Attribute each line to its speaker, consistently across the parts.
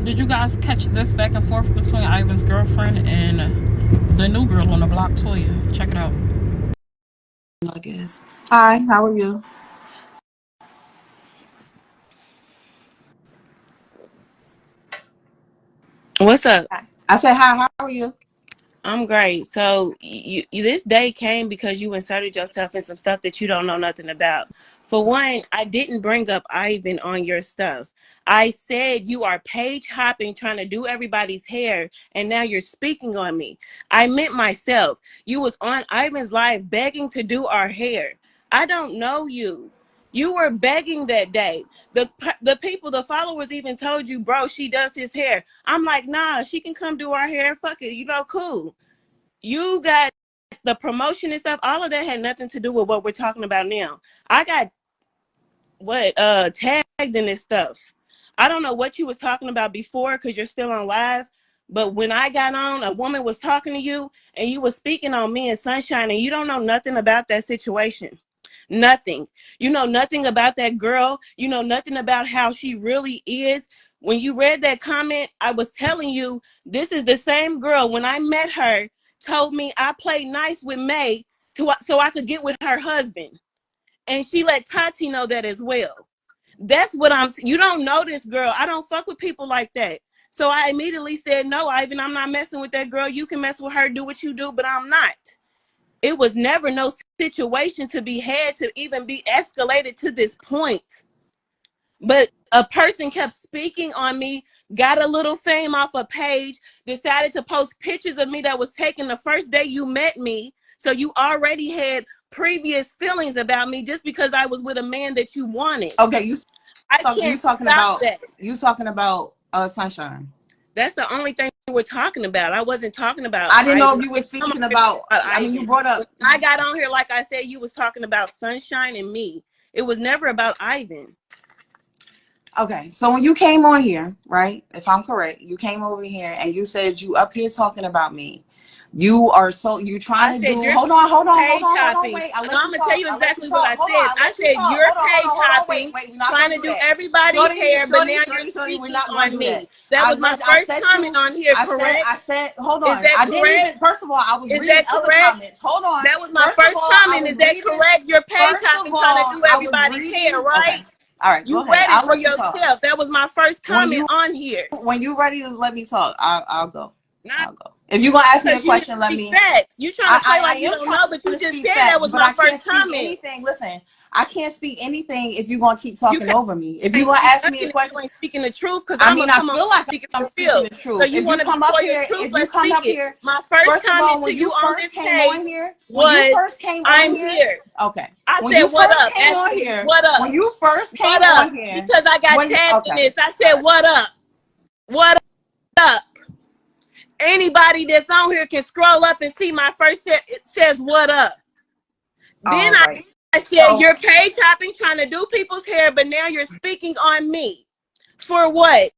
Speaker 1: Did you guys catch this back and forth between Ivan's girlfriend and the new girl on the block, Toiya? Check it out.
Speaker 2: I guess. Hi, how are you?
Speaker 3: What's up?
Speaker 2: I said hi, how are you?
Speaker 3: I'm great. So you this day came because you inserted yourself in some stuff that you don't know nothing about. For one, I didn't bring up Ivan on your stuff. I said you are page hopping, trying to do everybody's hair, and now you're speaking on me. I meant myself. You was on Ivan's live begging to do our hair. I don't know you. You were begging that day. The people, the followers even told you, bro, she does his hair. I'm like, nah, she can come do our hair. Fuck it, cool. You got the promotion and stuff. All of that had nothing to do with what we're talking about now. I got tagged in this stuff. I don't know what you was talking about before because you're still on live. But when I got on, a woman was talking to you and you was speaking on me and Sunshine, and you don't know nothing about that situation. Nothing. You know nothing about that girl. You know nothing about how she really is. When you read that comment, I was telling you this is the same girl. When I met her, told me I played nice with May so I could get with her husband. And she let Tati know that as well. That's what you don't know this girl. I don't fuck with people like that. So I immediately said, no, Ivan, I'm not messing with that girl. You can mess with her, do what you do, but I'm not. It was never no situation to be had to even be escalated to this point. But a person kept speaking on me, got a little fame off a page, decided to post pictures of me that was taken the first day you met me. So you already had previous feelings about me just because I was with a man that you wanted.
Speaker 2: Okay, you talking about Sunshine.
Speaker 3: That's the only thing we're talking about. I wasn't talking about.
Speaker 2: I didn't know if you were speaking about. I mean, you brought up.
Speaker 3: When I got on here, like I said, you was talking about Sunshine and me. It was never about Ivan.
Speaker 2: Okay, so when you came on here, right? If I'm correct, you came over here and you said you up here talking about me. You trying to do. Hold on. Wait,
Speaker 3: I'm gonna tell you exactly what I said. I said you're page hopping, trying to do everybody's hair, but now you're speaking on me. That was my first comment on here, correct?
Speaker 2: I said, hold on. I didn't even. First of all, I was reading other comments. Hold on.
Speaker 3: That was my first comment. Is that correct? You're page hopping, trying to do everybody's hair, right?
Speaker 2: All right,
Speaker 3: you read it for yourself. That was my first comment on here.
Speaker 2: When you're ready to let me talk, I'll go. I'll go. If you're gonna ask me a question, let me.
Speaker 3: You trying to play like you don't know, but you just said that was my first comment.
Speaker 2: Anything. Listen, I can't speak anything if you're gonna keep talking over me. If you're gonna ask me a question,
Speaker 3: speaking the truth, because
Speaker 2: I mean, I feel like I'm speaking the truth.
Speaker 3: So you want to come up here? If you come up here, my first comment to you on this page was, "I'm here."
Speaker 2: Okay.
Speaker 3: I said, "What up?" What up?
Speaker 2: When you first came on here,
Speaker 3: because I got tagged in this, I said, "What up? What up?" Anybody that's on here can scroll up and see my first set. It says, "What up?" Then I said, you're page hopping, trying to do people's hair, but now you're speaking on me. For what?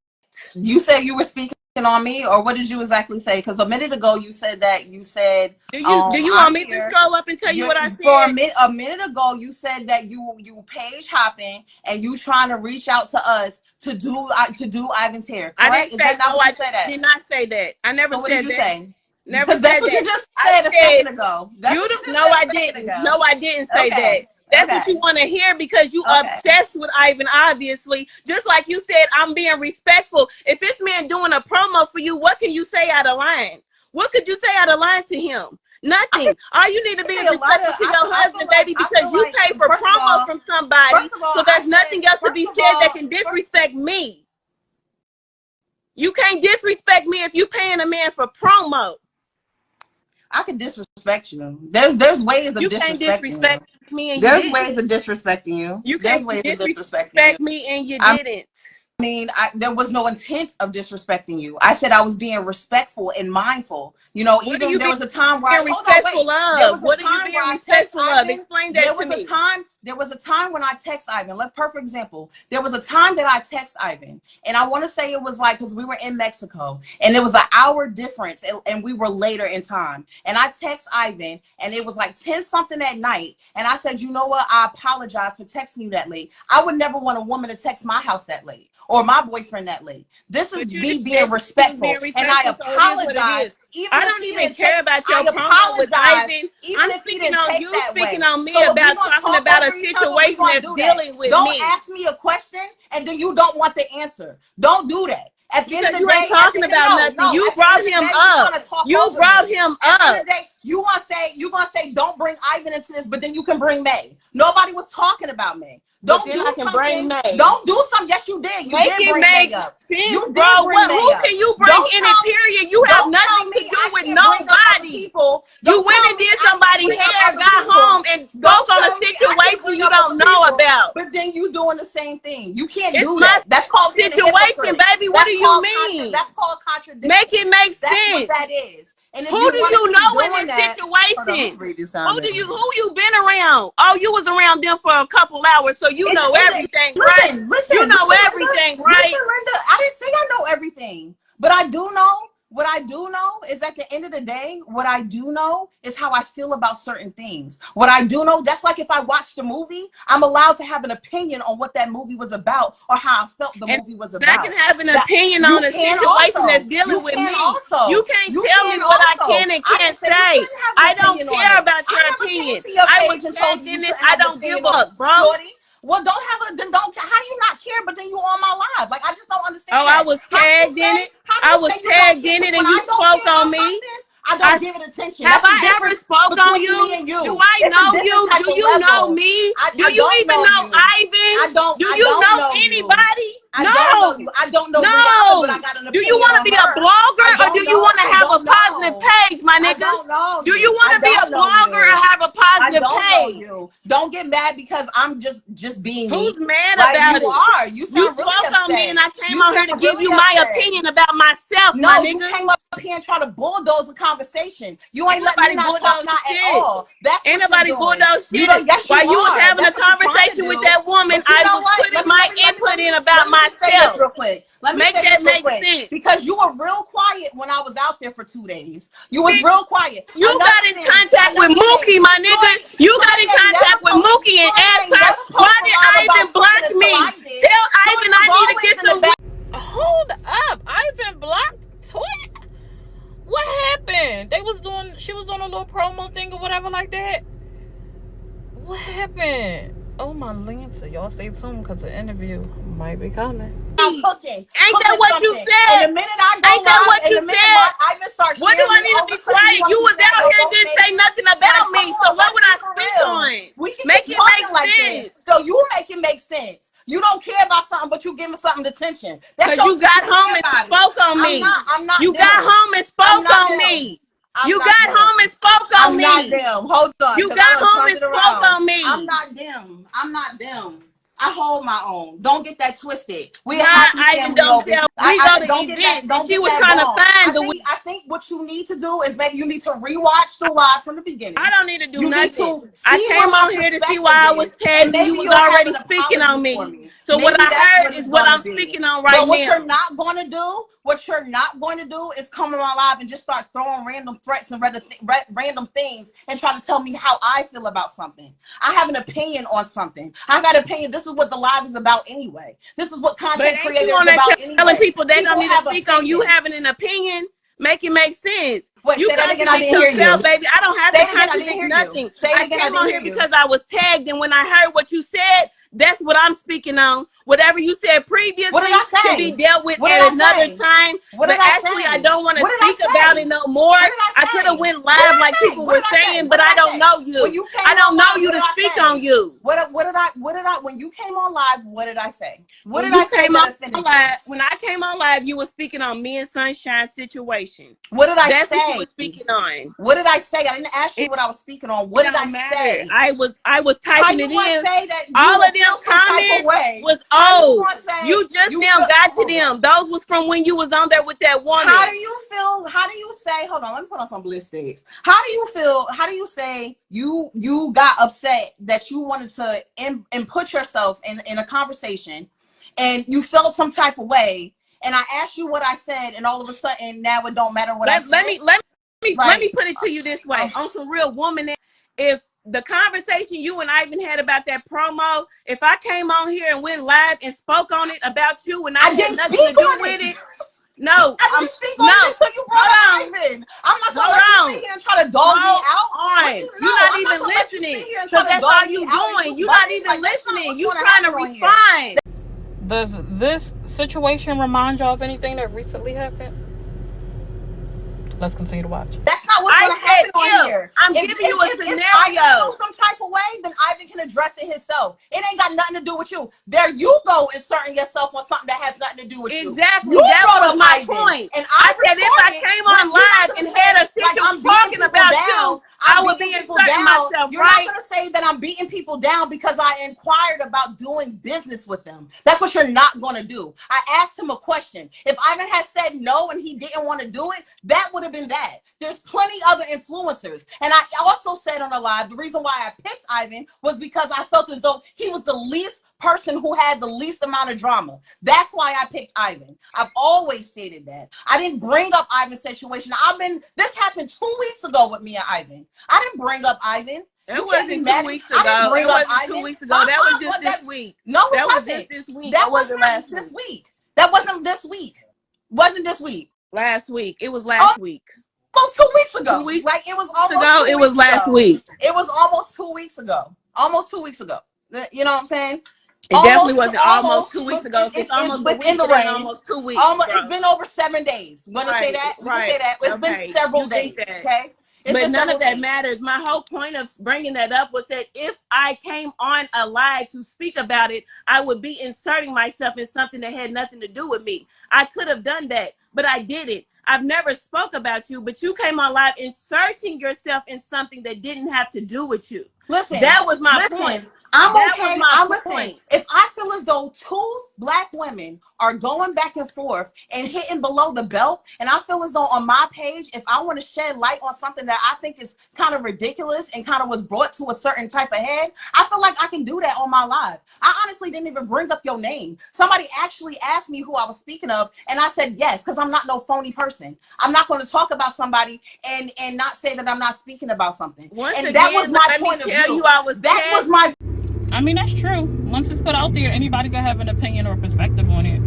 Speaker 2: You said you were speaking on me, or what did you exactly say? Because a minute ago you said that do you
Speaker 3: want me to scroll up and tell you what I said?
Speaker 2: For a minute ago you said that you page hopping and you trying to reach out to us to do Ivan's hair. Correct? Is that not what you said?
Speaker 3: I did not say that. I never said that.
Speaker 2: What did you say?
Speaker 3: Never
Speaker 2: said that's what you just said a second ago.
Speaker 3: No, I didn't. No, I didn't say that. That's what you want to hear because you obsessed with Ivan, obviously. Just like you said, I'm being respectful. If this man doing a promo for you, what can you say out of line? What could you say out of line to him? Nothing. All you need to be is respectful to your husband, baby, because you pay for promo from somebody. So there's nothing else to be said that can disrespect me. You can't disrespect me if you paying a man for promo.
Speaker 2: I can disrespect you. There's ways of disrespecting you. Can't disrespect
Speaker 3: me and
Speaker 2: there's ways of disrespecting you.
Speaker 3: There's ways of disrespecting me and you didn't.
Speaker 2: I mean, there was no intent of disrespecting you. I said I was being respectful and mindful. You know, even there was a time where
Speaker 3: respectful of. What are you being respectful of? Explain that to me.
Speaker 2: There was a time when I text Ivan. Perfect example. There was a time that I text Ivan, and I want to say it was like, because we were in Mexico, and it was an hour difference, and we were later in time. And I text Ivan, and it was like 10 something at night. And I said, you know what? I apologize for texting you that late. I would never want a woman to text my house that late or my boyfriend that late. This is me being respectful, and I apologize.
Speaker 3: I don't even care about your promo with Ivan. I'm speaking on you, speaking on me about talking about a situation that's dealing with me.
Speaker 2: Don't ask me a question and then you don't want the answer. Don't do that. At the end of the day,
Speaker 3: you ain't talking about nothing. You brought him up. You brought him up.
Speaker 2: You gonna say don't bring Ivan into this, but then you can bring May. Nobody was talking about May. Don't do something. Don't do something. Yes, you did. You did bring May up. You did bring May up.
Speaker 3: Who can you bring in it? Period. You have nothing to do with nobody. You went and did somebody's hair, got home, and spoke on a situation you don't know about.
Speaker 2: But then you doing the same thing. You can't do that. That's called
Speaker 3: situation, baby. What do you mean?
Speaker 2: That's called contradiction.
Speaker 3: Make it make sense.
Speaker 2: That's what that is. And
Speaker 3: who do you know in this situation? Who you been around? Oh, you was around them for a couple hours, so you know everything, right? You know everything, right?
Speaker 2: Listen, Linda, I didn't say I know everything, but I do know. What I do know is at the end of the day, what I do know is how I feel about certain things. What I do know, that's like if I watched a movie, I'm allowed to have an opinion on what that movie was about or how I felt the movie was about.
Speaker 3: I can have an opinion on a situation that's dealing with me. You can't tell me what I can and can't say. I don't care about your opinion. I was tagged in this. I don't give up, bro.
Speaker 2: Well, don't. How do you not care? But then you on my live. Like, I just don't understand.
Speaker 3: Oh, I was tagged in it. I was tagged in it, and you spoke on me.
Speaker 2: I don't give it attention.
Speaker 3: Have I ever spoke on you? Do I know you? Do you know me? Do you even know Ivan? Do you know anybody? No.
Speaker 2: I don't know. No. But I got an opinion.
Speaker 3: Do you want to be a blogger or do you want to have a positive page, my nigga?
Speaker 2: I don't know.
Speaker 3: Do you want to be a blogger or have a positive page?
Speaker 2: Don't get mad because I'm just being.
Speaker 3: Who's mad about it?
Speaker 2: You are. You spoke
Speaker 3: on me and I came on here to give you my opinion about myself, my nigga.
Speaker 2: No, you came up here and try to bulldoze a conversation. You ain't letting me not talk not at all. That's
Speaker 3: ain't nobody bulldoze shit. While you was having a conversation with that woman, I was putting my input in about myself.
Speaker 2: Real quick. Let me
Speaker 3: make that make sense.
Speaker 2: Because you were real quiet when I was out there for 2 days. You was real quiet.
Speaker 3: You got in contact with Mookie, my nigga. You got in contact with Mookie and asked her, why did Ivan block me? Tell Ivan I need to get some.
Speaker 1: Hold up. Ivan blocked Toiya? What happened? She was doing a little promo thing or whatever like that. What happened? Oh my Lanta, y'all stay tuned because the interview might be coming.
Speaker 2: I'm cooking.
Speaker 3: Ain't that what you said?
Speaker 2: And the minute I go
Speaker 3: ain't that what you said?
Speaker 2: I just start
Speaker 3: what do I need to be quiet? You was out here and didn't say nothing about me. So what would I speak on?
Speaker 2: We can
Speaker 3: make it make sense.
Speaker 2: So you make it make sense. You don't care about something, but you give me something attention.
Speaker 3: Because you got home and spoke on me.
Speaker 2: I'm not.
Speaker 3: You got home and spoke on me. You got home and spoke on me.
Speaker 2: I'm not them. Hold on.
Speaker 3: You got home and spoke on me.
Speaker 2: I'm not them. I'm not them. I hold my own. Don't get that twisted.
Speaker 3: We don't tell. We go to events. And she was trying to find the.
Speaker 2: I think what you need to do is maybe you need to rewatch the live from the beginning.
Speaker 3: I don't need to do nothing. I came on here to see why I was tagged and you was already speaking on me. So what I heard is what I'm speaking on right now.
Speaker 2: But what you're not going to do is come on live and just start throwing random threats and random things and try to tell me how I feel about something. I have an opinion on something. I got an opinion. This is what the live is about anyway. This is what content creators are about anyway.
Speaker 3: Telling people they don't need to speak on you having an opinion. Make it make sense.
Speaker 2: Wait,
Speaker 3: you
Speaker 2: say that again. I didn't hear you,
Speaker 3: baby. I don't have to contradict nothing. I came on here because I was tagged, and when I heard what you said, that's what I'm speaking on. Whatever you said previously can be dealt with at another time. But actually, I don't want to speak about it no more. I could have went live like people were saying, but I don't know you. I don't know you to speak on you.
Speaker 2: What did I? When you came on live, what did I say? What did I say?
Speaker 3: When I came on live, you were speaking on me and Sunshine's situation.
Speaker 2: What did I say?
Speaker 3: That's what you were speaking on.
Speaker 2: What did I say? I didn't ask you what I was speaking on. What did I say?
Speaker 3: I was typing it in.
Speaker 2: Say that
Speaker 3: all of them comments was old. You just now got to them. Those was from when you was on there with that woman.
Speaker 2: How do you feel? How do you say? Hold on, let me put on some bliss sticks. How do you feel? How do you say you got upset that you wanted to put yourself in a conversation, and you felt some type of way? And I asked you what I said, and all of a sudden now it don't matter what I said.
Speaker 3: Let me put it to you this way. On some real woman, if the conversation you and Ivan had about that promo, if I came on here and went live and spoke on it about you and I had nothing to do with it, no,
Speaker 2: I didn't speak on it until you brought up Ivan. I'm not gonna let you sit here and try to dog me out.
Speaker 3: You're not even listening. Because that's all you doing. You're not even listening. You trying to refine.
Speaker 1: Does this situation remind y'all of anything that recently happened? Let's continue to watch.
Speaker 2: That's not what's going to happen on here.
Speaker 3: I'm giving you a scenario.
Speaker 2: If Ivan feels some type of way, then Ivan can address it himself. It ain't got nothing to do with you. There you go inserting yourself on something that has nothing to do with you.
Speaker 3: Exactly. That was my point. And I said if I came on live and had a situation talking about you, I would be inserting myself,
Speaker 2: You're not going to say that I'm beating people down because I inquired about doing business with them. That's what you're not going to do. I asked him a question. If Ivan had said no and he didn't want to do it, that would have been that. There's plenty other influencers. And I also said on the live, the reason why I picked Ivan was because I felt as though he was the least person who had the least amount of drama. That's why I picked Ivan. I've always stated that. I didn't bring up Ivan's situation. This happened 2 weeks ago with me and Ivan. I didn't bring up Ivan.
Speaker 3: It wasn't 2 weeks ago. That was 2 weeks ago. That was just this week.
Speaker 2: No,
Speaker 3: that was just this week.
Speaker 2: That wasn't this week. That wasn't this week. Wasn't this week.
Speaker 3: Last week. It was last week.
Speaker 2: Almost 2 weeks ago.
Speaker 3: 2 weeks
Speaker 2: like it was almost ago.
Speaker 3: It was last week.
Speaker 2: It was almost 2 weeks ago. Almost 2 weeks ago. You know what I'm saying?
Speaker 3: It definitely wasn't almost 2 weeks ago. It's almost within the range. Almost 2 weeks.
Speaker 2: It's been over 7 days. Want to say that? Right. Say that. It's been several days. Okay.
Speaker 3: But none of that matters. My whole point of bringing that up was that if I came on a live to speak about it, I would be inserting myself in something that had nothing to do with me. I could have done that, but I didn't. I've never spoke about you, but you came on live inserting yourself in something that didn't have to do with you.
Speaker 2: Listen,
Speaker 3: that was my point.
Speaker 2: I'm okay. Listen, if I feel as though two black women are going back and forth and hitting below the belt, and I feel as though on my page, if I want to shed light on something that I think is kind of ridiculous and kind of was brought to a certain type of head, I feel like I can do that on my live. I honestly didn't even bring up your name. Somebody actually asked me who I was speaking of, and I said yes, because I'm not no phony person. I'm not going to talk about somebody and not say that I'm not speaking about something. That was my point of view. That was my...
Speaker 1: I mean, that's true. Once it's put out there, anybody could have an opinion or perspective on it.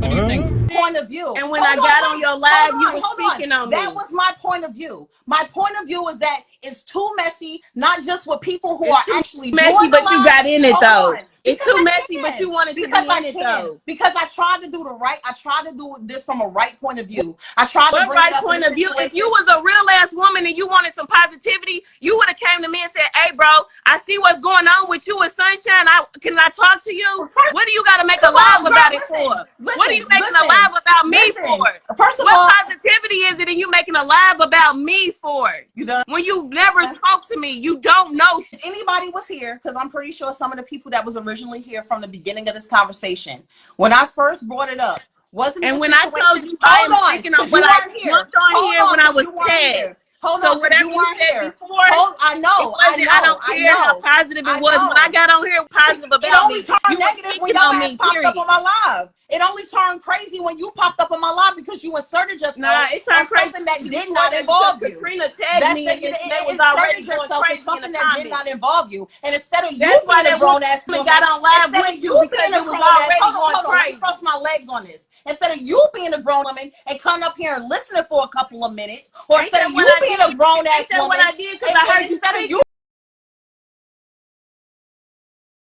Speaker 1: What do you think?
Speaker 2: Point of view.
Speaker 3: And when I got on your live, you were speaking on me.
Speaker 2: That was my point of view. My point of view is that it's too messy, not just with people who are actually
Speaker 3: messy, but you got in it though. It's too messy, but you wanted to be in it though.
Speaker 2: Because I tried to do I tried to do this from a right point of view. I tried to bring
Speaker 3: right point of view. If you was a real ass woman and you wanted some positivity, you would have came to me and said, "Hey, bro, I see what's going on with you and Sunshine. Can I talk to you? What do you got to make a live about it for? What are you making a live about me for?
Speaker 2: First of all,
Speaker 3: what positivity is it in you making a live about me for? When you never spoke to me, you don't know.
Speaker 2: If anybody was here, because I'm pretty sure some of the people that was originally here from the beginning of this conversation, when I first brought it up, wasn't
Speaker 3: and when I told you I am speaking on what I jumped on here when I was tagged. So whatever you said before,
Speaker 2: I know.
Speaker 3: I don't care how positive it was. When I got on here, positive about me.
Speaker 2: It only turned negative when y'all had popped up on my live. It only turned crazy when you popped up on my live because you inserted yourself
Speaker 3: it turned crazy
Speaker 2: something that did not involve you.
Speaker 3: Katrina tagged me and it was already going crazy
Speaker 2: something that did not involve you. And instead of you
Speaker 3: being
Speaker 2: a grown ass woman,
Speaker 3: got on live with you because it was already going crazy.
Speaker 2: Let me cross my legs on this. Instead of you being a grown woman and coming up here and listening for a couple of minutes, or instead of you being a grown ass woman,
Speaker 3: what I did because I heard you speak.